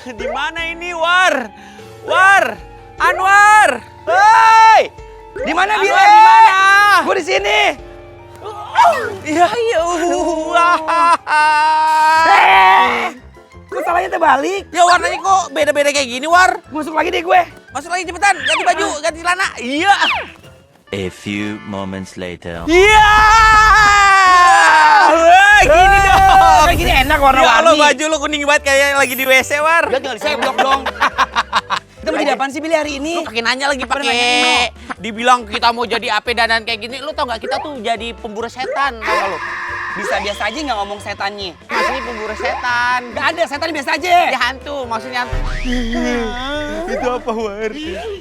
Di mana ini, War? War! Anwar! Hei! Di mana Billy? Anwar, di mana? Gue di sini. Iya, iya. Kok salahnya terbalik? Ya warnanya kok beda-beda kayak gini, War? Masuk lagi deh gue. Masuk lagi cepetan, ganti baju, ganti celana. Iya. A few moments later. Iya. Gini dong. Kayak gini enak Ya Allah, warna-warni. baju lu kuning banget kayak lagi di WC, War. Udah tinggal diseblok dong. Kita mau jadi apaan sih Billy hari ini? Lu pakai nanya lagi Apa pakai. nanya? Dibilang kita mau jadi AP dandan kayak gini, lu tau nggak kita tuh jadi pemburu setan, tau nggak lu? Bisa biasa aja nggak ngomong setannya. Asli pemburu setan. Gak ada, setan biasa aja. Ya hantu, maksudnya hantu. Itu apa, War?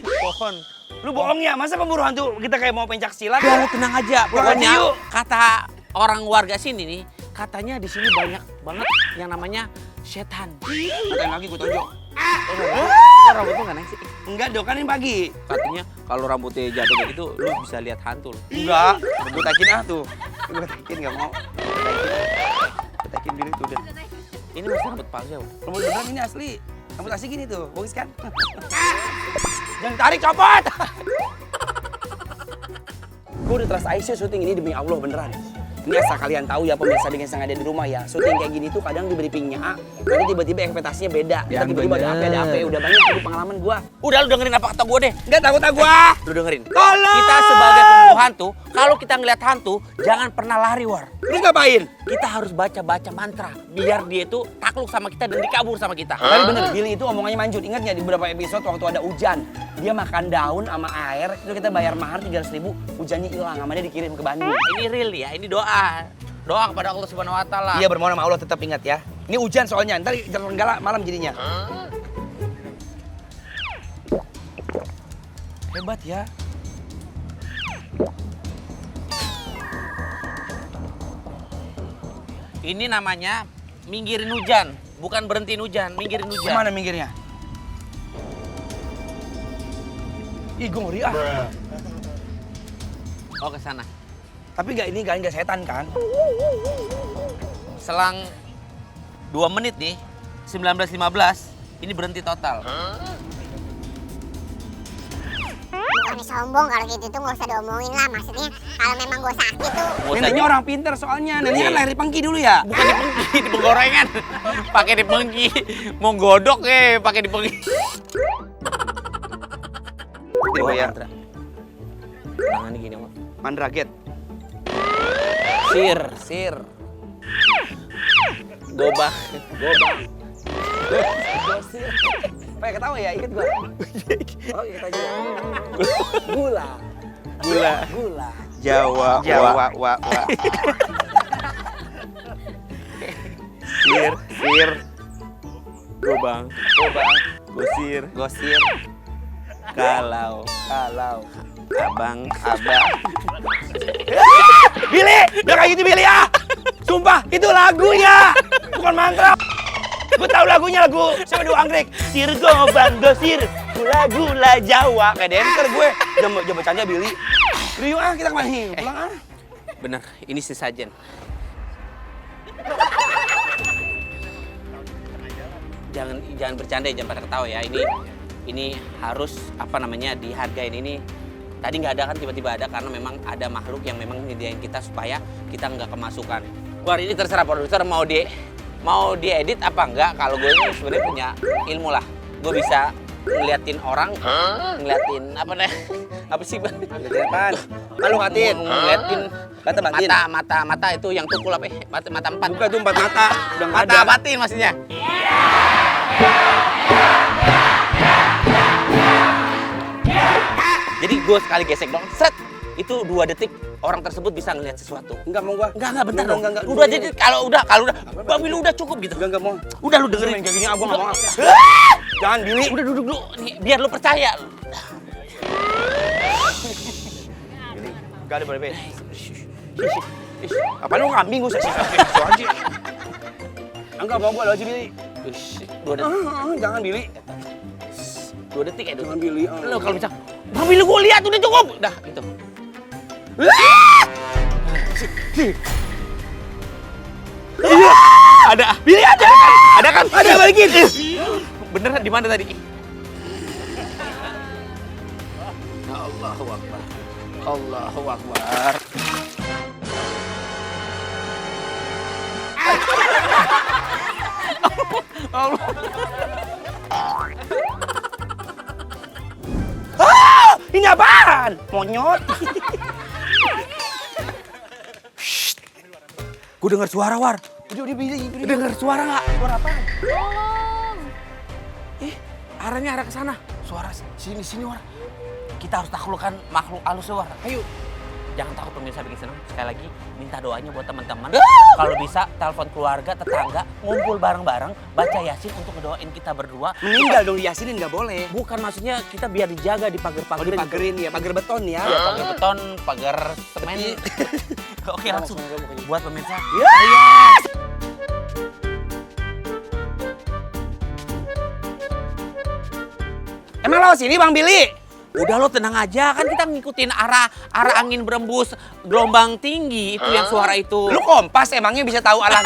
Pohon. Lu bohong ya, masa pemburu hantu kita kayak mau pencak silat? Ya lu tenang aja. Pulang Pokoknya aja yuk. kata orang warga sini nih, katanya di sini banyak banget yang namanya setan. Katain lagi gue tonjok. Kok rambut lu nggak naik sih? Enggak dong, kan ini pagi. Katanya kalau rambutnya jatuh kayak gitu, lu bisa lihat hantu. Lu. Enggak, gue takin tuh. Gue takin nggak mau. Gue takin Billy tuh udah. Ini masih rambut palsu ya? Rambut beneran ini asli. Rambut asli gini tuh, bagus kan? Jangan tarik, copot! Gue udah trust IC syuting ini demi Allah beneran. Ini asal kalian tahu ya pemirsa yang ada di rumah ya. Syuting kayak gini tuh kadang diberi briefingnya A, nanti tiba-tiba ekspektasinya beda. Kita tiba-tiba ada AP, udah banyak tuh pengalaman gua. Udah lu dengerin apa kata gue deh. Enggak takut gua. Lu dengerin. Tolong! Kita sebagai pemburu hantu, kalau kita ngeliat hantu, jangan pernah lari, War. Terus ngapain? Kita harus baca-baca mantra biar dia itu takluk sama kita dan dikabur sama kita. Tapi bener, Billy itu omongannya manjur. Ingat nggak di beberapa episode waktu ada hujan, dia makan daun sama air, itu kita bayar mahar 300.000, hujannya hilang, sama dia dikirim ke Bandung. Ini real ya, ini doa. Doa kepada Allah Subhanahu wa taala. Iya bermohon sama Allah tetap ingat ya. Ini hujan soalnya, ntar jalan galak malam jadinya. Hebat ya. Ini namanya minggirin hujan, bukan berhentiin hujan, minggirin hujan. Kemana minggirnya? Ih, gue ngeri ah. Oh, ke sana. Tapi nggak setan kan? Selang 2 menit nih, 19.15, ini berhenti total. Bukannya sombong kalau gitu tuh nggak usah diomongin lah. Maksudnya kalau memang gue sakit tuh. Neneknya orang pinter soalnya. Neneknya kan lahir di Pengki dulu ya. Bukan di pengki, di penggorengan. Pakai di pengki. Mau godok pakai di pengki. Dewa ya. Tangannya gini, Mak. Mandraget. Sir. Gobang. Gosir. Pakai ketawa ya, inget gua. Oh, inget aja. Gula. Jawa. Wa. Sir. Gobang. Gosir. Kalau. Abang. Billy, udah kayak gitu Billy ya. Sumpah, itu lagunya, bukan mantra. Gue tahu lagunya, lagu siapa dua anggrek. Sir gobang gosir, gula Jawa. Kayak dancer gue. Jangan bercanda Billy. Rio kita kemana nih? Pulang ah. Bener, ini si Sajen. Jangan bercanda, jangan pada ketawa ya. Ini harus dihargain ini. Tadi nggak ada kan, tiba-tiba ada karena memang ada makhluk yang memang nyediain kita supaya kita nggak kemasukan. War, ini terserah produser mau diedit apa enggak. Kalau gue ini sebenarnya punya ilmu lah. Gue bisa ngeliatin orang, ngeliatin apa sih? Ngeliatin apaan? Malu ngatin. Ngeliatin Mata batin. mata itu yang tukul apa? Mata empat. Bukan itu 4 mata. Udah nggak ada. Mata batin maksudnya. Jadi gue sekali gesek dong, set, itu 2 detik orang tersebut bisa ngelihat sesuatu. Enggak mau gua. Enggak, bentar dong. Enggak. Udah jadi kalau udah, Babi lu udah cukup gitu. Enggak mau. Udah lu dengerin Main kayak gini gua enggak mau. Jangan Billy. Udah duduk dulu, nih, biar lu percaya. Billy, enggak ada boleh. Apaan lu kambing gua sih aja. Enggak mau gua aja Billy. 2 detik. Jangan Billy. 2 detik ya, 2 Jangan detik. Billy. Lu kalau misal, Babi lu gua lihat udah cukup. Dah, gitu. Iya. Ada. Billy ada. Ada kan? Ada balikin. Beneran di mana tadi? Allahu Akbar. Allahu Akbar. Allah. Ah, ini apaan? Monyot. Gue dengar suara, War. Udah Billy. Dengar suara nggak? Suara apaan? Arahnya arah ke sana. Suara sini War. Kita harus taklukkan makhluk halus War. Ayo. Jangan takut pemirsa bikin senang. Sekali lagi minta doanya buat teman-teman. Kalau bisa telepon keluarga, tetangga, ngumpul bareng-bareng, baca Yasin untuk ngedoain kita berdua. Meninggal dong Yasinin nggak boleh. Bukan maksudnya kita biar dijaga di pagar-pagar. Oh, dipagerin ya, pagar beton ya. Ya, pagar beton, pagar semen. Oke, langsung buat pemirsa. Emang lo sini Bang Billy? Udah lo tenang aja, kan kita ngikutin arah angin berembus gelombang tinggi itu yang suara itu. Lu kompas emangnya bisa tahu arah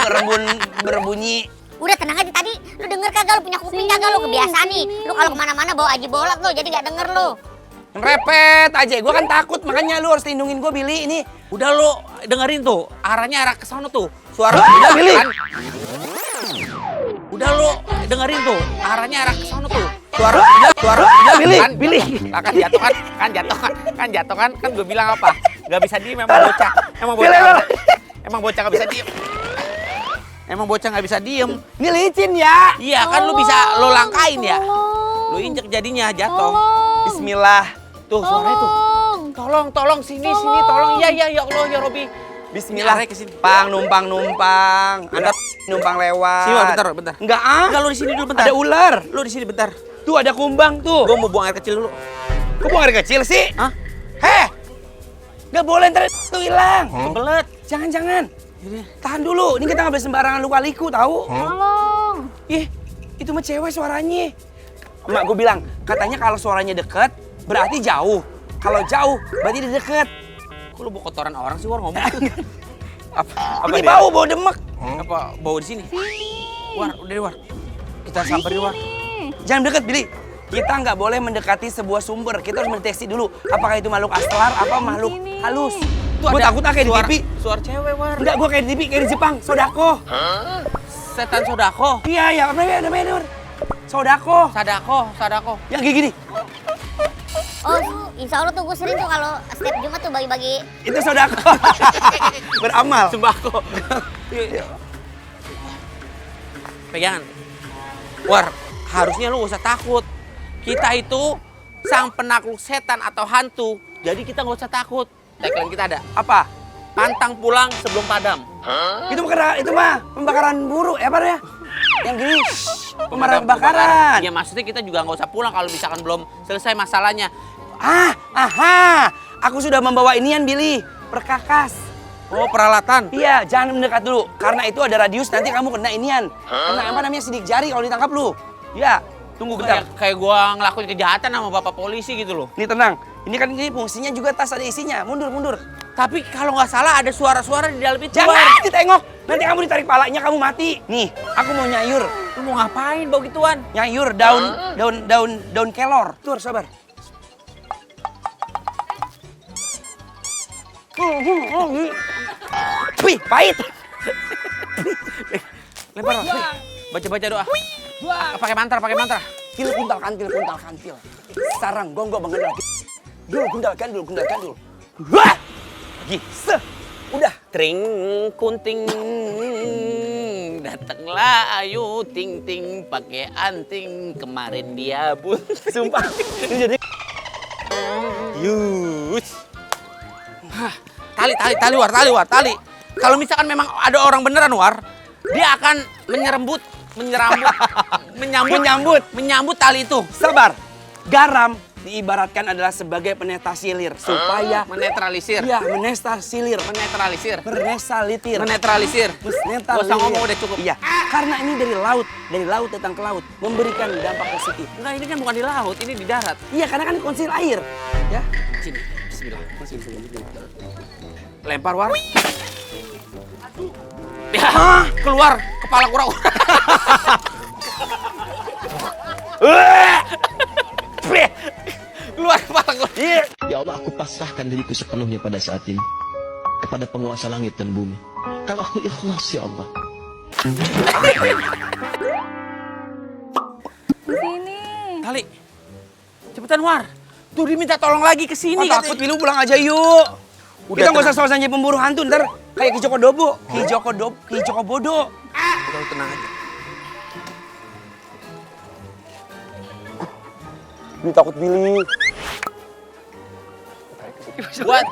berbunyi? Udah tenang aja tadi. Lu denger kagak? Lu punya kuping kagak? Lu kebiasaan nih. Lu kalau kemana-mana bawa aji bolak lu, jadi nggak denger lu. Repet aja, gue kan takut makanya lu harus lindungin gue Billy ini. Udah lo dengerin tuh, arahnya arah ke sana tuh. Suara Udah, Billy. kan? Udah lo dengerin tuh, arahnya arah ke sana tuh. Suara Billy, kan? Billy. Kan jatuh kan, kan gue bilang apa? Gak bisa diem emang bocah. Emang bocah gak bisa diem. Emang bocah gak bisa diem. Ini licin ya. Iya kan lu bisa lo langkain ya. Lu injek jadinya jatuh. Bismillah. Tuh suaranya tuh. Tolong sini tolong. Iya ya Allah ya Robi. Bismillah. Arahnya ke sini. Numpang. Anda numpang lewat. Sini bentar. Enggak Enggak, lu di sini dulu bentar. Ada ular. Lu di sini bentar. Tuh ada kumbang tuh. Gua mau buang air kecil dulu. Kok buang air kecil sih? Hah? Heh. Nggak boleh ntar tuh hilang. Kebelet. Jangan. Tahan dulu. Ini kita nggak boleh sembarangan luka-liku tahu. Tolong. Ih, itu mah cewek suaranya. Emak gue bilang, katanya kalau suaranya deket, berarti jauh. Kalau jauh, berarti dia deket. Kok lu bawa kotoran orang sih, War, ngomong? Apa ini bau demek. Apa bau di sini? War, udah War. Kita samperin War. Jangan deket, Billy. Kita nggak boleh mendekati sebuah sumber. Kita harus mendeteksi dulu. Apakah itu makhluk astral, apa makhluk halus. Gue takut kayak di TV. Suara cewek, War. Enggak, gue kayak di TV, kayak di Jepang. Sodako. Setan Sodako. Iya, apa namanya? Sodako. Sadako. Yang kayak gini. Oh, insya Allah tuh gue sering tuh kalau setiap Jumat tuh bagi-bagi. Itu sodako. Beramal. Sembako. Pegangan. War, harusnya lu gak usah takut. Kita itu sang penakluk setan atau hantu. Jadi kita gak usah takut. Tagline kita ada. Apa? Pantang pulang sebelum padam. Itu mah pembakaran buru, apa ya? Yang gini, pembakaran. Ya maksudnya kita juga nggak usah pulang kalau misalkan belum selesai masalahnya. Aku sudah membawa inian, Billy. Perkakas. Oh, peralatan. Iya, jangan mendekat dulu. Karena itu ada radius, nanti kamu kena inian. Kena apa namanya, sidik jari kalau ditangkap lu. Ya, tunggu bentar. Kayak gua ngelakuin kejahatan sama bapak polisi gitu loh. Ini tenang. Ini kan ini fungsinya juga tas ada isinya. Mundur. Tapi kalau nggak salah ada suara-suara di dalam itu. Jangan ditengok. Nanti kamu ditarik palanya, kamu mati. Nih, aku mau nyayur. Lu mau ngapain bau gituan? Nyayur daun kelor. Tur, sabar. Wih, pahit. Lempar. Baca doa. Pakai mantra. Til kuntal kantil. Sarang gonggong mengenal. Dul kuntal kandul. Wah! Lagi. Udah. Tring kunting datanglah ayu ting pakai anting kemarin dia bun. Sumpah. Ini jadi Yus. Tali War. Kalau misalkan memang ada orang beneran War, dia akan menyambut tali itu. sabar. Garam diibaratkan adalah sebagai peneta silir supaya Menetralisir. iya, menesta silir. Menetralisir. Menetralisir. Gak usah ngomong udah cukup. Iya, karena ini dari laut datang ke laut, memberikan dampak positif. Enggak, ini kan bukan di laut, ini di darat. Iya, karena kan konsil air, ya. Sini, bismillah. Lempar War. Ya, keluar kepala kura-kura. Allah, aku pasrahkan diriku sepenuhnya pada saat ini kepada penguasa langit dan bumi. Kalau aku ikhlas ya Allah. Di sini. Tali, cepetan War. Tuh diminta tolong lagi ke sini. Takut Bilu pulang aja yuk. Udah, Kita nggak usah tenang. soal jadi pemburu hantu ntar kayak Ki Joko Dobo, Ki Joko Bodo. Udah tenang aja. Ini takut Billy.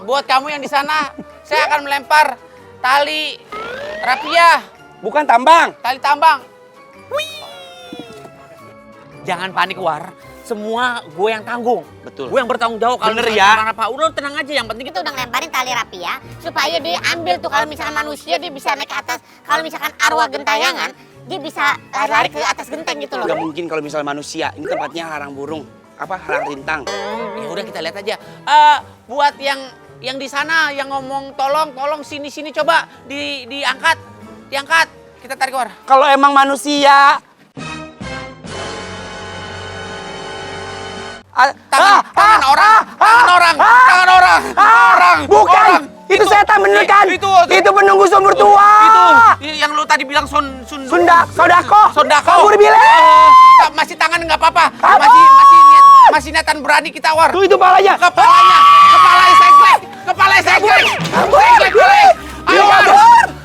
Buat kamu yang di sana, saya akan melempar tali rapiah, Bukan tambang. tali tambang. Jangan panik War. Semua gue yang tanggung. Betul. Gue yang bertanggung jawab kalau Bener misalnya ya? apa. Udah tenang aja, yang penting Kita udah ngelemparin tali rapiah supaya dia ambil tuh kalau misalkan manusia dia bisa naik ke atas. Kalau misalkan arwah gentayangan dia bisa lari-lari ke atas genteng gitu loh. Gak mungkin kalau misalnya manusia. Ini tempatnya harang burung. Apa harang rintang. ya udah kita lihat aja. Buat yang di sana yang ngomong tolong sini coba diangkat. Kita tarik War. Kalau emang manusia. Tangan orang. Bukan. Itu setan bener kan? Itu penunggu sumur tua. Itu yang lu tadi bilang Sodako. Kabur Bile. masih tangan nggak apa-apa. Kabur! Masih niatan berani kita War. Tuh itu palanya. Kepala segleg. Ayo War.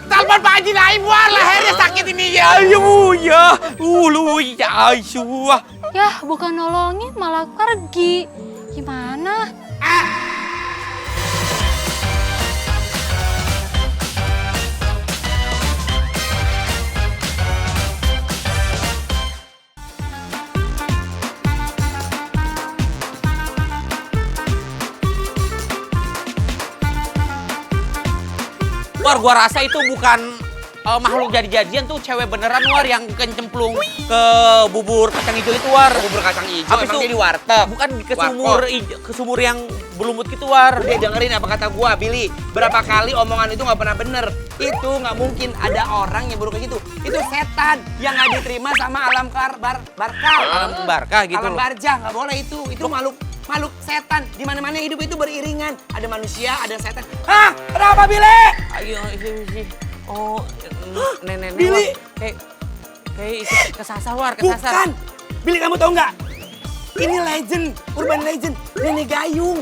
Telepon Pak Haji Naim War, lehernya sakit ini ya. Ayo ya. Lu ya ayu. Yah, bukan nolongin malah pergi. Gimana? War, gua rasa itu bukan makhluk jadi-jadian tuh, cewek beneran War yang kencemplung ke bubur kacang hijau itu War. Bubur kacang hijau Habis emang itu- dia di warteg. Bukan ke Warkop. sumur yang berlumut gitu War. Dia dengerin apa kata gua, Billy. Berapa kali omongan itu nggak pernah bener. Itu nggak mungkin ada orang yang buruk kayak gitu. Itu setan yang nggak diterima sama alam barkah. Alam barkah gitu Alam loh. barja nggak boleh itu. Itu makhluk setan. Di mana-mana hidup itu beriringan. Ada manusia, ada setan. Hah? Kenapa, Billy? Ayo, isi. Oh, nenek Billy. War. Kayak ikut kesasar War, kesasar. Bukan. Billy, kamu tahu nggak? Ini legend, urban legend, nenek gayung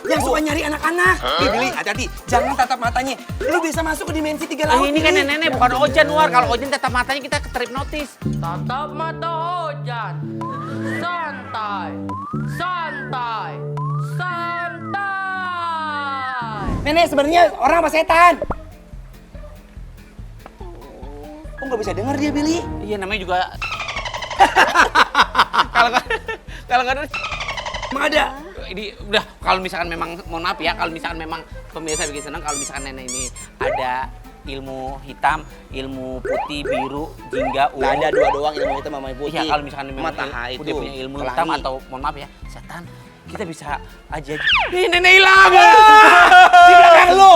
yang suka nyari anak-anak. Ih, Billy, hati-hati, jangan tatap matanya. Lu bisa masuk ke dimensi 3 laut. Ini kan nenek bukan Ojan War. Kalau Ojan tetap matanya kita ketripnotis. Tatap mata Ojan. Santai. Nenek sebenarnya orang apa setan? Kok nggak bisa dengar dia, Billy? Iya, namanya juga kalau nggak ada Emang ada? ini udah, kalau misalkan memang mohon maaf ya, kalau misalkan memang pemirsa bikin senang kalau misalkan nenek ini ada ilmu hitam, ilmu putih, biru, jingga, ungu. Nggak ada dua doang ilmu hitam sama putih. Iya, kalau misalkan memang Mataha itu putih punya ilmu pelangi. hitam atau mohon maaf ya, setan, kita bisa aja. Ih, nenek hilang. Di belakang lu.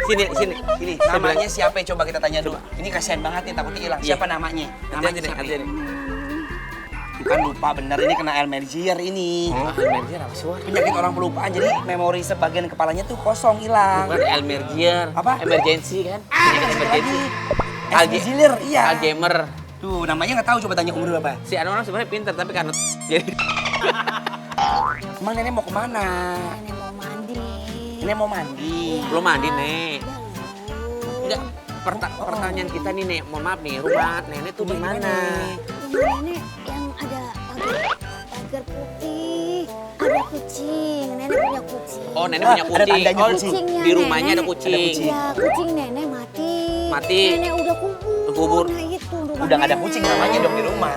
Sini. Namanya siapa? Coba kita tanya dulu. Ini kasihan banget nih, takutnya hilang. Iya. Siapa namanya? Hati-hati deh, siapa? hati-hati deh. Bukan lupa bener, ini kena Alzheimer ini. Almergier apa sih, War? Penyakit orang pelupaan, jadi memori sebagian kepalanya tuh kosong, hilang. Bukan Almergier. Apa? Emergency kan? Penyakit emergency. Alzheimer, iya. Alzheimer. Tuh, namanya nggak tahu, coba tanya umur berapa. Si Anu orang sebenarnya pintar tapi karena jadi Emang nenek mau kemana? Nenek mau mandi. Nenek mau mandi. belum mandi, Nek. Enggak, pertanyaan kita nih, Nek. Mohon maaf nih, rumah nenek tuh di mana? Rumah nenek yang ada pagar putih, ada kucing. Nenek punya kucing. Oh, nenek punya ada kucing. tandanya Oh, kucing. di rumahnya ada nenek. kucing. Ya, kucing nenek mati. Mati. Nenek udah kubur. Kubur. Nah, itu rumah Udah nggak ada nenek. kucing namanya dong di rumah.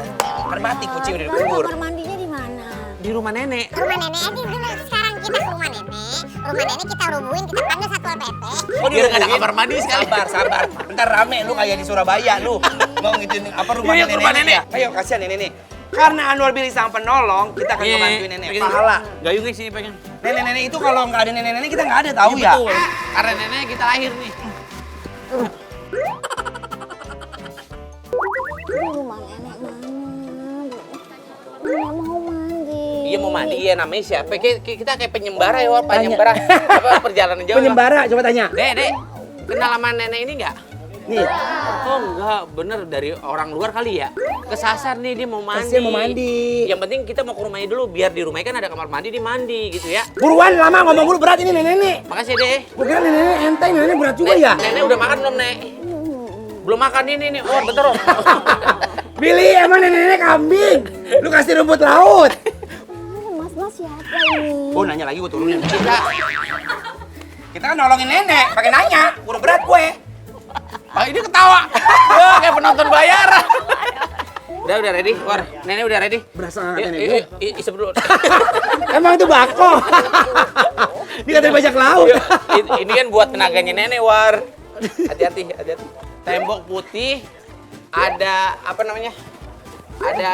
Kan mati kucing udah dikubur. Kamar mandinya di mana? Di rumah nenek. Rumah nenek aja dulu. Sekarang kita ke rumah nenek. Rumah nenek kita rubuhin, kita panggil satpol PP. Oh, dia nggak ada kamar mandi sekali. Sabar. Ntar rame lu kayak di Surabaya lu. Mau ngituin apa rumah Iya, nenek? rumah nenek. Ya? Ayo kasihan nenek. Karena Anwar Billy sang penolong, kita akan ngebantuin nenek. Pahala. Gayungnya sini pengen. Nenek-nenek itu kalau nggak ada nenek-nenek kita nggak ada tahu Iya, ya. betul. Karena nenek kita lahir nih. Rumah nenek mana? Nenek mau mau mandi, iya namanya siapa? Kita kayak penyembara ya, War. Penyembara. Apa perjalanan jauh? Penyembara, coba tanya. Dek, kenal sama nenek ini nggak? Nih, Oh enggak, bener dari orang luar kali ya. Kesasar nih dia mau mandi. Kasihan mau mandi. Yang penting kita mau ke rumahnya dulu, biar di rumahnya kan ada kamar mandi, dia mandi gitu ya. buruan lama ngomong mulu berat ini nenek. Makasih deh. Gua kira nenek enteng, nenek berat juga ya. Nenek udah makan belum, Nek? Belum makan ini nih. Oh, bentar, Om. Billy, emang nenek kambing. Lu kasih rumput laut. Mas siapa ini? Oh, nanya lagi gua turunin. Kita kan nolongin nenek, pakai nanya. Kurang berat gue. Ah, ini ketawa. Wah, kayak penonton bayaran. Udah ready, War. Nenek udah ready. Berasa nggak Yuk, nenek yuk, yuk, isep dulu. Emang itu bako. Dia katanya bajak laut. Yuk, ini kan buat tenaganya nenek, War. Hati-hati. Tembok putih, ada apa namanya? Ada.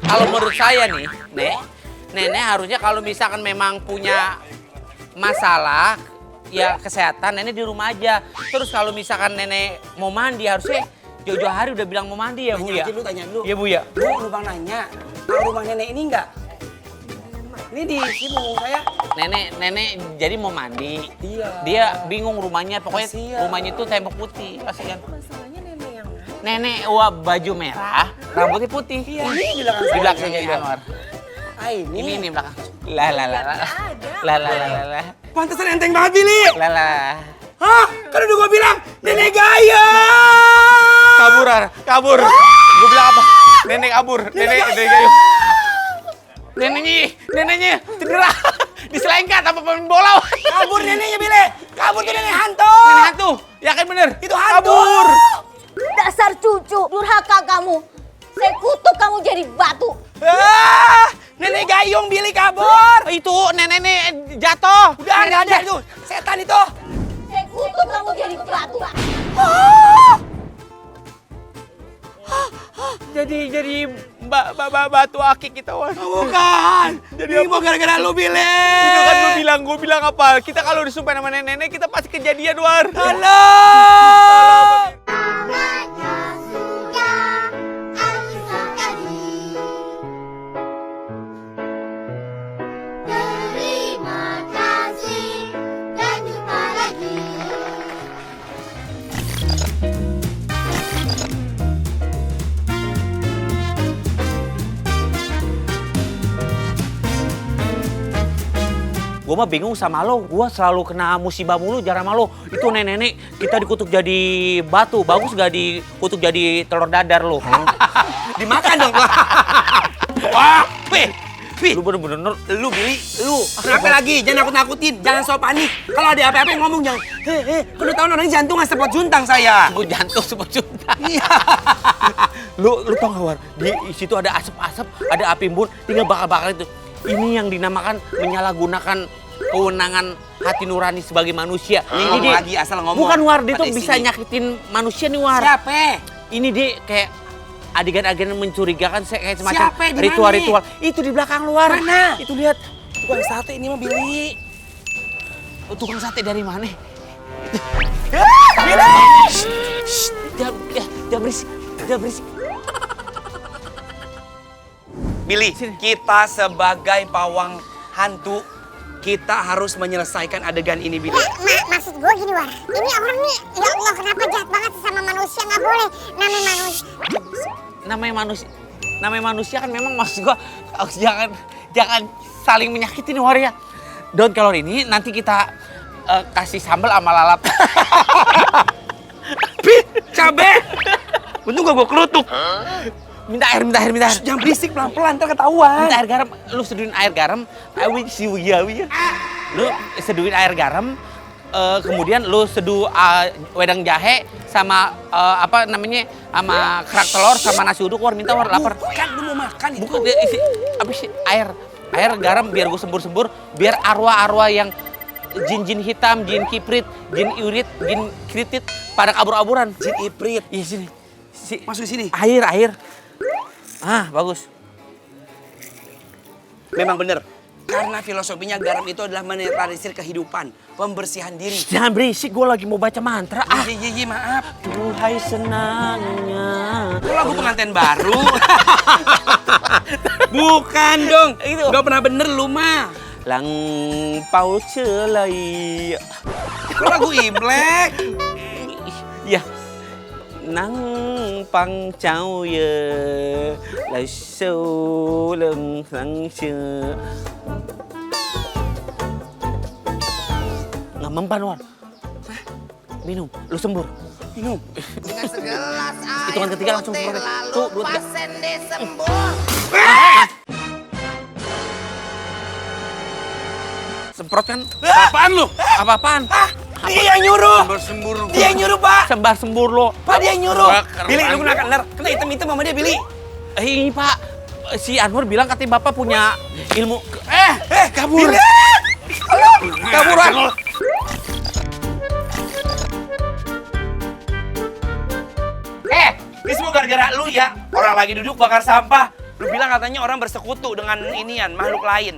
Kalau menurut saya nih, nenek harusnya kalau misalkan memang punya masalah ya kesehatan, nenek di rumah aja. Terus kalau misalkan nenek mau mandi harusnya jauh-jauh hari udah bilang mau mandi ya, Bu ya? Tanya dulu. Iya, Bu ya? Bu, lubang nanya. Tahu rumah nenek ini enggak? Ini di sini saya. Nenek jadi mau mandi. Iya. Dia bingung rumahnya, pokoknya Kasian. rumahnya itu tembok putih, kasihan. Masalahnya nenek yang nenek baju merah, rambutnya putih. Iya, ini di belakang Di saya. belakangnya Anwar. Ah, ini. Ini belakang. Lah. Pantesan enteng banget, Billy. Lah. Hah? Kan udah gua bilang, nenek gaya. Kabur. Gue bilang apa? Nenek kabur. Nenek kayu. Neneknya cedera. Diselengkat apa pemain bola. Kabur neneknya, Billy. Kabur tuh nenek hantu. Nenek hantu. Yakin bener? Itu hantu. Kabur. Dasar cucu, durhaka kamu. Saya kutuk kamu jadi batu. Ah, nenek gayung, Billy kabur. Itu nenek jatuh. Udah nggak ada itu. Setan itu. Saya kutuk kamu jadi batu. Jadi batu akik kita, Wan. Bukan. Jadi ini mau gara-gara lu, Billy. Itu kan gue bilang apa? Kita kalau disumpah sama nenek kita pasti kejadian, War. Halo. Terima kasih dan jumpa lagi. Gue mah bingung sama lo, gue selalu kena musibah mulu jarang sama lo. Itu nenek kita dikutuk jadi batu, bagus gak dikutuk jadi telur dadar lo? Dimakan dong. Wah, Pi. Lu bener-bener, Lu Billy, lu. Kenapa lagi? Jangan nakut-nakutin, jangan so panik. Kalau ada apa-apa ngomong jangan. Kudu tahu orang jantung nggak sepot juntang saya. gue jantung semua junta. Iya. Lu tau gak, War? Di situ ada asap-asap, ada api embun, tinggal bakar-bakar itu. Ini yang dinamakan menyalahgunakan kewenangan hati nurani sebagai manusia. Ngomong dia- lagi, asal ngomong. Bukan, War, dia tuh Pada bisa sini. nyakitin manusia nih, War. Siapa? Ini dia kayak adegan-adegan mencurigakan, kayak semacam Siapa? Di mana? ritual-ritual. Itu di belakang luar. Mana? Itu lihat. Tukang sate ini mah Billy. Oh, tukang sate dari mana? Billy! Jangan berisik. Billy, kita sebagai pawang hantu, kita harus menyelesaikan adegan ini, Billy. Maksud gue gini, War. Ini orang nih, ya Allah, kenapa jahat banget sih sama manusia? Nggak boleh. Namanya manusia kan memang maksud gua jangan saling menyakiti nih, War ya. Daun kelor ini nanti kita kasih sambal sama lalap. Cabe! Untung gak gue kerutuk. Minta air. Jangan berisik pelan-pelan, ntar ketahuan. Minta air garam, lu seduhin air garam, lu seduhin air garam, kemudian lu seduh wedang jahe sama apa namanya, sama kerak telur sama nasi uduk. War, minta, War, lapar. Bukan, lu mau makan itu. Bukan, isi apa sih, air garam biar gue sembur biar arwah-arwah yang jin-jin hitam, jin kiprit, jin iurit, jin kritit pada kabur-kaburan. Jin iprit. Iya, sini. Masuk sini. Air. Ah, bagus. Memang bener. Karena filosofinya garam itu adalah menetralisir kehidupan, pembersihan diri. Jangan berisik, gue lagi mau baca mantra. Iya, maaf. Duhai senangnya. Itu lagu pengantin baru. Bukan dong. Itu. Gak pernah bener lu mah. Lang pau celai. Lu lagu Imlek. Ya. Nang pang chao ye. Lai sâu lưng sang chưa. Nggak mempan, Wan. Minum, lu sembur. Minum. Hitungan ketiga langsung semprot. Tuh, 2, 3. Semprot kan? Apaan lu? Apa-apaan? Dia yang nyuruh. Sembur Dia yang nyuruh, Pak. Sembar sembur lo. Pak, dia yang nyuruh. Wah, keren Billy, lu banget. kena hitam-hitam sama dia, Billy. Ini Pak, si Anwar bilang katanya Bapak punya ilmu. Kabur. Billy! Kabur, Wan. Ini semua gara-gara lu ya. Orang lagi duduk bakar sampah. Lu bilang katanya orang bersekutu dengan inian, makhluk lain.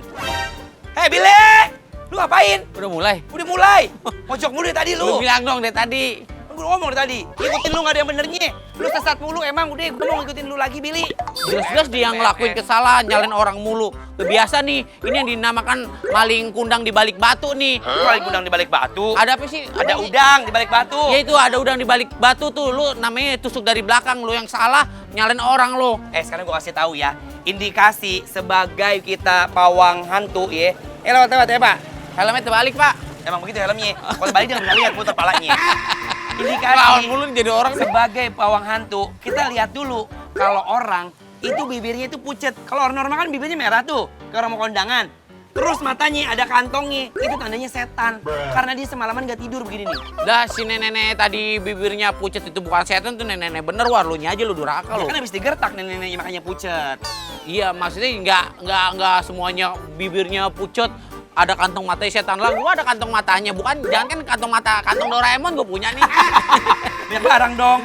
Hei, Billy! Lu ngapain? Udah mulai. Udah mulai. Mojok mulu dari tadi Lu lu. bilang dong dari tadi. Gue ngomong dari tadi. Ikutin lu gak ada yang benernya. Lu sesat mulu emang. Udah, gue mau ngikutin lu lagi, Billy. Jelas-jelas dia yang ngelakuin kesalahan, nyalain orang mulu. Kebiasa nih, ini yang dinamakan maling kundang di balik batu nih. Lu lagi gudang di balik batu. Ada apa sih? Ada udang di balik batu. Ya itu ada udang di balik batu tuh. Lu namanya tusuk dari belakang, lu yang salah nyalain orang lu. Sekarang gue kasih tahu ya. Indikasi sebagai kita pawang hantu ya. Lewat ya, Pak. Helmnya terbalik, Pak. Emang begitu helmnya. Kalau balik jangan bisa lihat putar palanya. Indikasi Lawan mulu jadi orang nih. sebagai pawang hantu, kita lihat dulu kalau orang itu bibirnya itu pucet. Kalau orang normal kan bibirnya merah tuh, kayak orang mau kondangan. Terus matanya ada kantongnya, itu tandanya setan. Karena dia semalaman gak tidur begini nih. Dah si nenek-nenek tadi bibirnya pucet itu bukan setan tuh nenek-nenek bener, War. Lu aja lu durhaka Ya lu. kan habis digertak nenek-neneknya makanya pucet. Iya, maksudnya nggak semuanya bibirnya pucet. Ada kantong matanya setan lah. Gua ada kantong matanya, bukan jangan kan kantong Doraemon gue punya nih. Biar barang dong.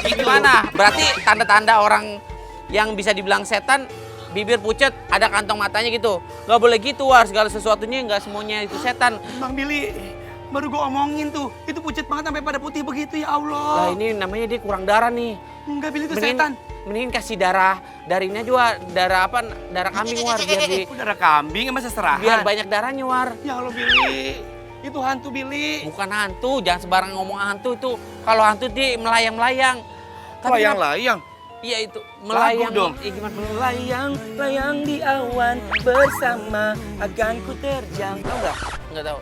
Gimana? Berarti tanda-tanda orang yang bisa dibilang setan, bibir pucet, ada kantong matanya gitu. Gak boleh gitu, War. Segala sesuatunya nggak semuanya itu setan. Bang Billy, baru gue omongin tuh, itu pucet banget sampai pada putih begitu ya Lah Allah. ini namanya dia kurang darah nih. Enggak, Billy itu setan. Mending kasih darah dari ini aja, darah apa? Darah kambing, War, biar Udara kambing emang seserahan. biar banyak darahnya, War. Ya Allah, Billy. Itu hantu, Billy. Bukan hantu, jangan sembarang ngomong hantu itu. Kalau hantu dia melayang-layang. Tapi Layang-layang. iya itu, melayang. Lagu dong. Gimana? Melayang di awan bersama akan ku terjang. Tahu nggak? Nggak tahu.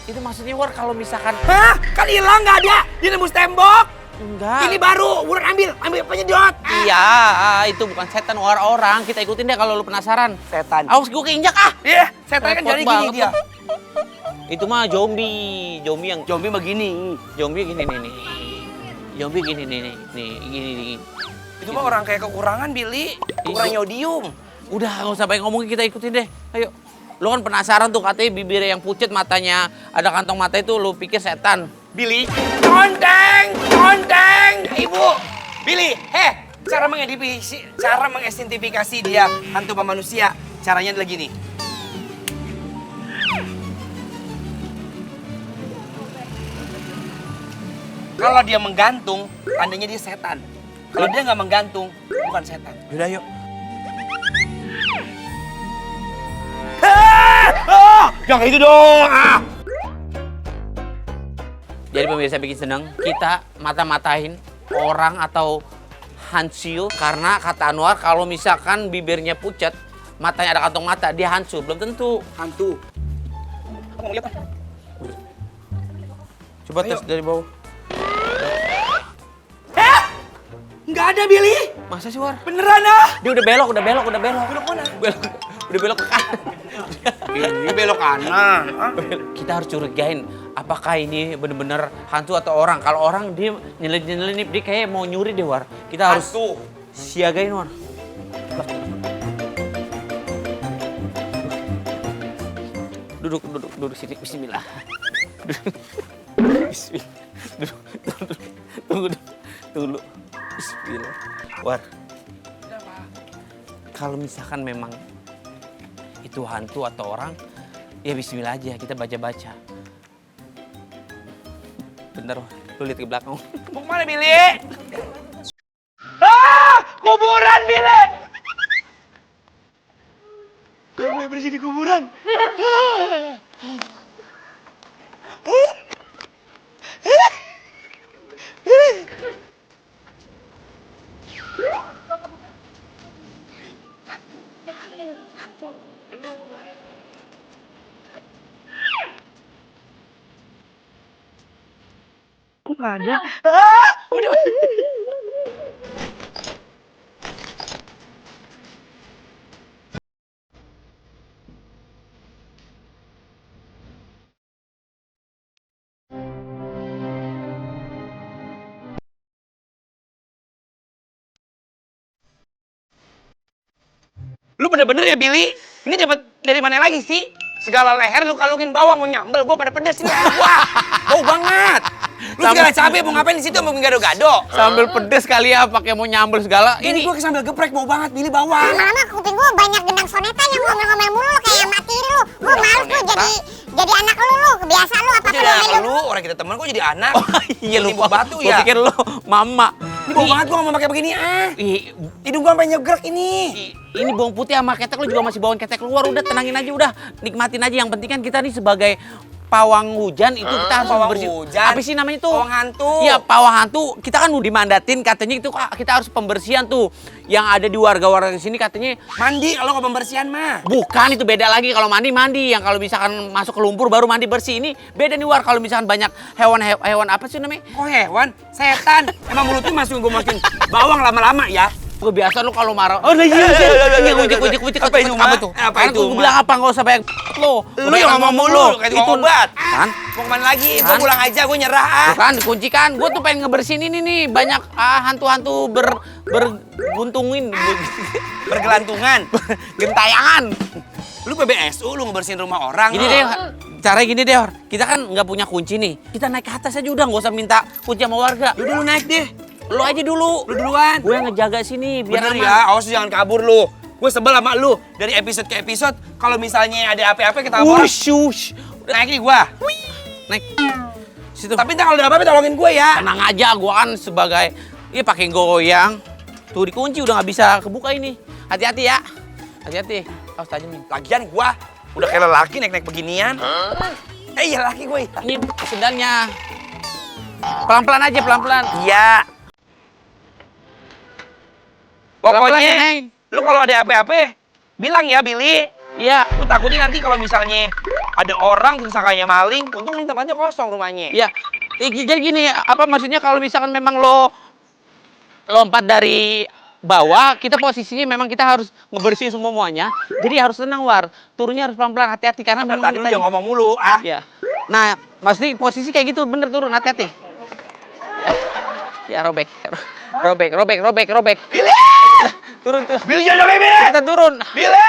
Itu maksudnya, War, kalau misalkan Hah? Kan hilang nggak ada. Dia nembus tembok. enggak. Ini baru. Buruan ambil penyedot. Iya, itu bukan setan, War, orang. Kita ikutin deh kalau lu penasaran. Setan. Awas gue keinjak ah. Iya, setan kan Repot jadi gini banget dia. lu. Itu mah zombie yang Zombie begini. zombie gini nih. Zombie gini nih, gini. Itu mah orang kayak kekurangan, Billy. Kurang yodium. Udah, nggak usah banyak ngomongin, kita ikutin deh. Ayo. Lu kan penasaran tuh, katanya bibirnya yang pucet, matanya ada kantong mata itu, lu pikir setan. Billy, conteng, Ibu. Billy, cara mengidentifikasi dia hantu apa manusia, caranya adalah gini. Kalau dia menggantung, tandanya dia setan. Kalau dia nggak menggantung, bukan setan. Yaudah, yuk. Jangan itu dong. Jadi pemirsa bikin seneng, kita mata-matain orang atau hantu karena kata Anwar kalau misalkan bibirnya pucat, matanya ada kantong mata, dia hantu. Belum tentu. Hantu. Apa mau lihat? Coba tes dari bawah. Nggak ada, Billy. Masa sih, War? Beneran ah. Dia udah belok. Belok mana? Udah belok ke kanan. Ini belok kanan. Kita harus curigain apakah ini bener-bener hantu atau orang. Kalau orang dia nyelip-nyelip, dia kayak mau nyuri deh, War. Kita harus Hantu. siagain, War. Duduk sini. Bismillah. Bismillah. Tunggu dulu. Bismillah. War. Kalau misalkan memang itu hantu atau orang, ya bismillah aja, kita baca-baca. Bentar, War. Lu lihat ke belakang. Mau kemana, Billy? Kuburan, Billy! bersih di kuburan. Kok nggak ada? Udah. Lu bener-bener ya, Billy? Ini dapat dari mana lagi sih? Segala leher lu kalungin bawang mau nyambel, gua pada pedes nih. Wah, bau banget. Lu segala cabai mau ngapain di situ, mau gado-gado? Sambal pedes kali ya, pakai mau nyambel segala. Ini gua sambil geprek bau banget, Billy bawang. Lama-lama kuping gua banyak gendang soneta yang ngomel-ngomel mulu lu kayak mati lu. Gua males lu jadi anak lu. Kebiasa lu apa Jadi anak lu, orang kita teman kok jadi anak. Iya Timbuk lupa. batu Gua ya. pikir lu mama. Ini bau banget gua nggak mau pakai begini Ih, Hidung gua sampai nyegrek ini. ini bawang putih sama ketek lu juga masih bawang ketek keluar. Udah tenangin aja, udah nikmatin aja. Yang penting kan kita nih sebagai pawang hujan itu kita harus Pawang bersih. hujan? Apa sih namanya tuh? Pawang hantu. Iya, pawang hantu. Kita kan udah dimandatin katanya itu kita harus pembersihan tuh. Yang ada di warga-warga di sini katanya Mandi kalau nggak pembersihan mah. bukan, itu beda lagi. Kalau mandi yang kalau misalkan masuk ke lumpur baru mandi bersih. Ini beda nih War, kalau misalkan banyak hewan apa sih namanya? Kok hewan? Setan. Emang mulutnya gua masukin bawang lama-lama ya. Gue biasa lu kalau marah. Oh, iya. Ini ujek. Apa itu, Ma? Apa itu, Gue Ma? bilang apa enggak usah banyak lo. Lu yang ngomong mulu, kayak tukang obat. Kan? Mau kemana lagi? Kan? Gua pulang aja, gua nyerah Tuh kan dikuncikan. Gue tuh pengen ngebersihin ini nih. Banyak hantu-hantu berguntungin. Bergelantungan. Gentayangan. Lu PBSU, lu ngebersihin rumah orang. Gini deh, caranya gini deh, Or. Kita kan nggak punya kunci nih. Kita naik ke atas aja udah, nggak usah minta kunci sama warga. Yaudah lu naik deh. Lu aja dulu. Lu duluan. Gue yang ngejaga sini biar Bener aman. ya, awas jangan kabur lu. Gue sebel sama lu. Dari episode ke episode, kalau misalnya ada apa-apa kita lapor. Ush. Naik nih gua. Naik. Situ. Tapi ntar kalau ada apa-apa tolongin gue ya. Tenang aja, gua kan sebagai pakai goyang. Tuh dikunci udah nggak bisa kebuka ini. Hati-hati ya. Hati-hati. Awas tajamin. Lagian gua udah kayak lelaki naik-naik beginian. Iya laki gue. Ini sendalnya. Pelan-pelan aja, pelan-pelan. Iya. Pelan-pelan ya, Pokoknya, Neng. lu kalau ada apa-apa, bilang ya, Billy. Iya. Lu takutnya nanti kalau misalnya ada orang terus sangkanya maling, untung nih tempatnya kosong rumahnya. Iya. Jadi gini, apa maksudnya kalau misalkan memang lo lompat dari bawah, kita posisinya memang kita harus ngebersihin semuanya. Jadi harus tenang, War. Turunnya harus pelan-pelan, hati-hati karena memang Tadi lu kita yang ngomong mulu, ah. ya. Nah, maksudnya posisi kayak gitu bener turun, hati-hati. Ya, robek. Billy! Turun. Billy jangan sampai Billy! Kita turun. Billy!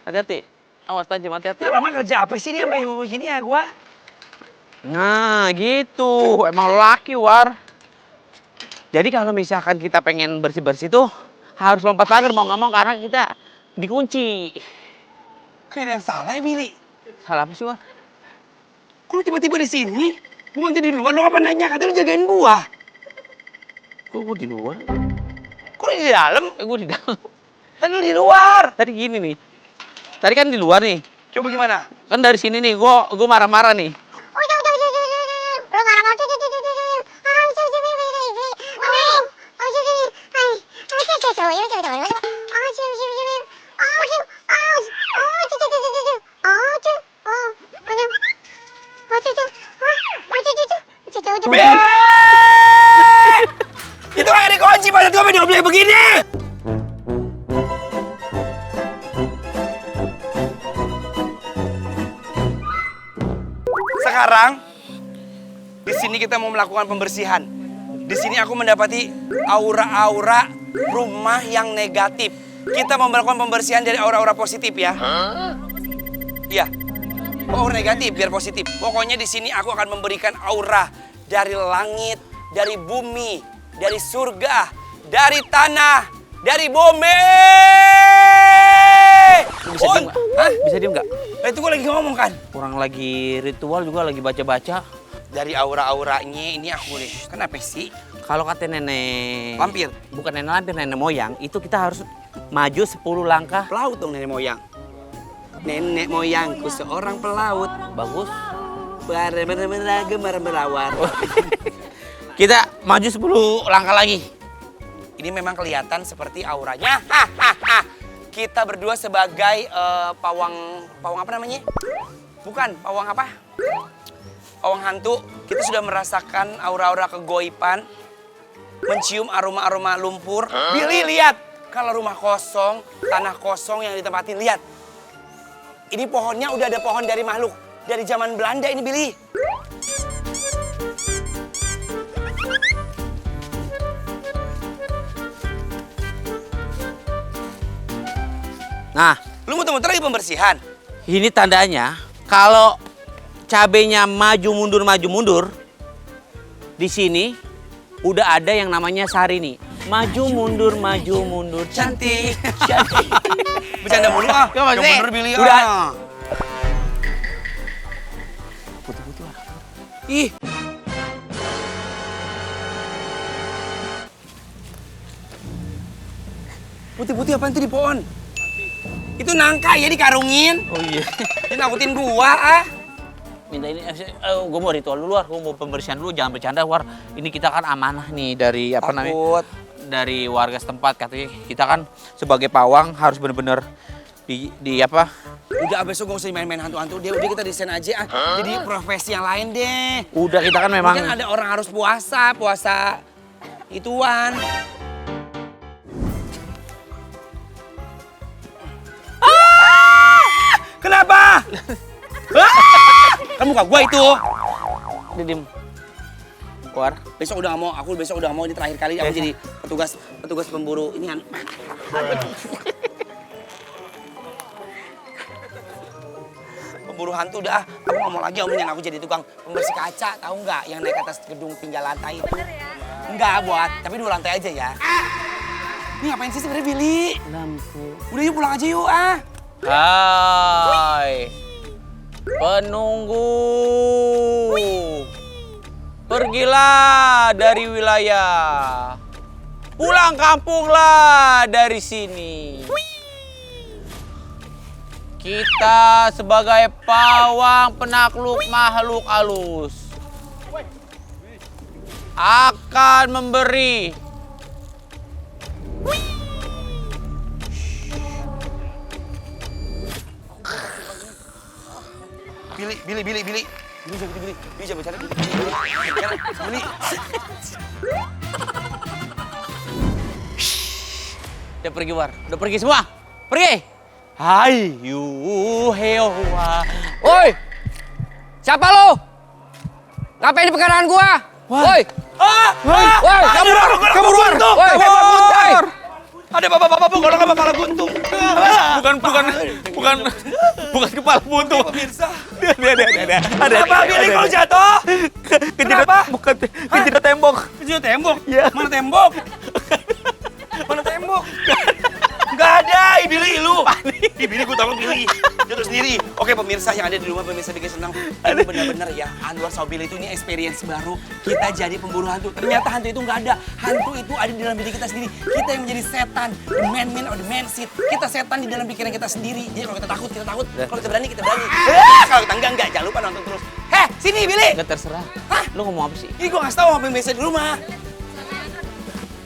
Hati-hati. Awas tajam, hati-hati. Lama kerja apa sih dia sampai begini ya gua? Nah, gitu. Emang laki, War. Jadi kalau misalkan kita pengen bersih-bersih tuh harus lompat pagar mau nggak mau karena kita dikunci. Kayak ada yang salah ya, Billy. Salah apa sih, War? Kok lu tiba-tiba di sini? Gua nanti di luar, lu apa nanya? Katanya lu jagain gua. Kok gue di luar? Kok lu di dalam? Gue di dalam. Tadi lu di luar. Tadi gini nih. Tadi kan di luar nih. Coba gimana? Kan dari sini nih, gue marah-marah nih. Lu marah-marah. Billy! Itu kayak dikunci, pada gua sampai dioblek begini. Sekarang di sini kita mau melakukan pembersihan. Di sini aku mendapati aura-aura rumah yang negatif. Kita mau melakukan pembersihan dari aura-aura positif ya. Iya. Aura negatif biar positif. Pokoknya di sini aku akan memberikan aura dari langit, dari bumi, dari surga, dari tanah, dari bumi. Bisa diem nggak? Hah? Bisa diem nggak? Itu gue lagi ngomong kan. Kurang lagi ritual juga lagi baca-baca. Dari aura-auranya ini aku nih. Kenapa sih? Kalau kata nenek Lampir. bukan nenek lampir, nenek moyang, itu kita harus maju 10 langkah. Pelaut dong nenek moyang. Nenek moyangku seorang pelaut. Bagus. Gemar melawar. Kita maju 10 langkah lagi. Ini memang kelihatan seperti auranya. Kita berdua sebagai pawang apa namanya? Bukan, pawang apa? Pawang hantu. Kita sudah merasakan aura-aura kegoiban, mencium aroma-aroma lumpur. Billy, lihat. Kalau rumah kosong, tanah kosong yang ditempatin, lihat. Ini pohonnya udah ada pohon dari makhluk. Dari zaman Belanda ini, Billy. Nah, Lu muter-muter lagi pembersihan? ini tandanya kalau cabenya maju mundur di sini udah ada yang namanya Sarini. Maju mundur cantik. Cantik. Bercanda mulu ah. Gak maksudnya, Yang bener, Billy. udah. Ah. Putih-putih warna. Ih. Putih-putih apaan tuh di pohon? Itu nangka ya dikarungin. Oh iya. Dia nakutin gua ah. Minta ini, gue mau ritual dulu, gue mau pembersihan dulu, jangan bercanda, War. Ini kita kan amanah nih dari apa namanya? Takut. Dari warga setempat, katanya kita kan sebagai pawang harus bener-bener di apa? Udah besok gak usah main-main hantu-hantu deh. Udah kita desain aja ah. Jadi profesi yang lain deh. Udah kita kan memang. Mungkin ada orang harus puasa ituan. Kenapa? Kan muka gua itu. Didim. War. Besok udah gak mau, aku besok udah gak mau, ini terakhir kali aku jadi petugas pemburu ini kan. Pemburu hantu udah, aku gak mau lagi omongin aku jadi tukang pembersih kaca, tahu nggak? Yang naik atas gedung tinggal lantai itu. Enggak buat, tapi 2 lantai aja ya. Ini ngapain sih sebenarnya Billy? Lampu. Udah yuk pulang aja yuk ah. Hai. Penunggu. Pergilah dari wilayah. Pulang kampunglah dari sini. Kita sebagai pawang penakluk makhluk halus akan memberi Billy jangan bercanda, Billy. Udah pergi, War. Udah pergi semua. Pergi. Hai yu hewa. Woi! Siapa lo? Ngapain di pekarangan gua? Woi! Woi, Kabur, Woi, ada bapak-bapak bolong sama kepala buntung. Bukan kepala buntu. Pemirsa. Ada. Apa Billy kalau jatuh? Kenapa? Bukan kejedot tembok. Kejedot tembok? Iya. Mana tembok? Mana tembok? Gak ada, Billy lu. Billy gue tolong Billy. Jatuh sendiri. Oke pemirsa yang ada di rumah, pemirsa bikin senang. Ini benar-benar ya, Anwar sama Billy itu ini experience baru. Kita jadi pemburu hantu. Ternyata hantu itu nggak ada. Hantu itu ada di dalam diri kita sendiri. Kita yang menjadi setan. The man or the man seed. Kita setan di dalam pikiran kita sendiri. Jadi kalau kita takut, kita takut. Kalau kita berani, kita berani. Kalau kita enggak. Jangan lupa nonton terus. Heh, sini Billy. Enggak terserah. Hah? Lu ngomong apa sih? Ini gue ngasih tau sama pemirsa di rumah.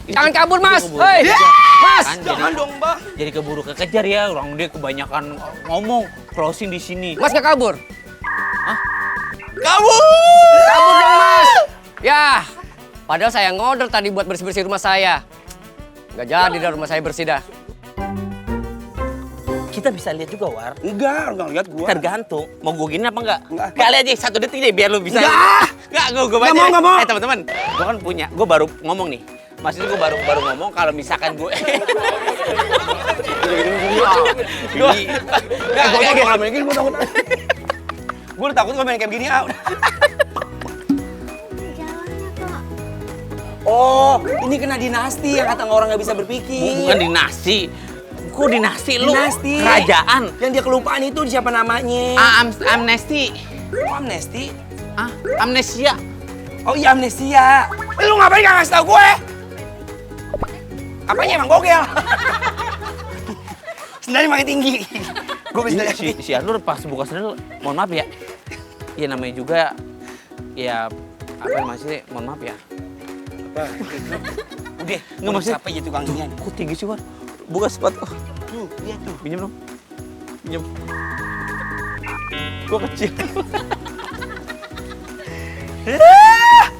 Jangan kabur, Mas. Keburu Hei, kekejar. Mas. Kan Jangan dong, Mbak. jadi keburu kekejar ya. Orang dia kebanyakan ngomong closing di sini. Mas gak kabur? Kabur! Kabur dong, Mas. Ya, padahal saya ngorder tadi buat bersih-bersih rumah saya. Gak jadi dah rumah saya bersih dah. Kita bisa lihat juga, War. Enggak lihat gua. Tergantung. Mau gue gini apa enggak? Enggak. Kali aja 1 detik deh biar lu bisa. Enggak. Enggak, gue baca. Nggak mau. Teman-teman, gue kan punya. Gue baru ngomong nih. Maksudnya gue baru ngomong kalau misalkan gue. Gue udah takut kalau main kayak begini, ah. Oh, ini kena dinasti yang kata orang nggak bisa berpikir. Bukan dinasti. Kok dinasti lu? Dinasti. Kerajaan. Yang dia kelupaan itu siapa namanya? Amnesti. Kok amnesti? Amnesia. Oh iya amnesia. Lu ngapain gak ngasih tau gue? Apanya emang gogel? Sendalnya makin tinggi. Gue bisa Si Arnur pas buka sendal, mohon maaf ya. Ya namanya juga, ya apa maksudnya, mohon maaf ya. Udah, Nggak, maksudnya- capek jadi tukang ginian. Kok tinggi sih, War? Buka sepatu. Tuh, lihat tuh. Pinjam dong. Pinjam. Gua kecil.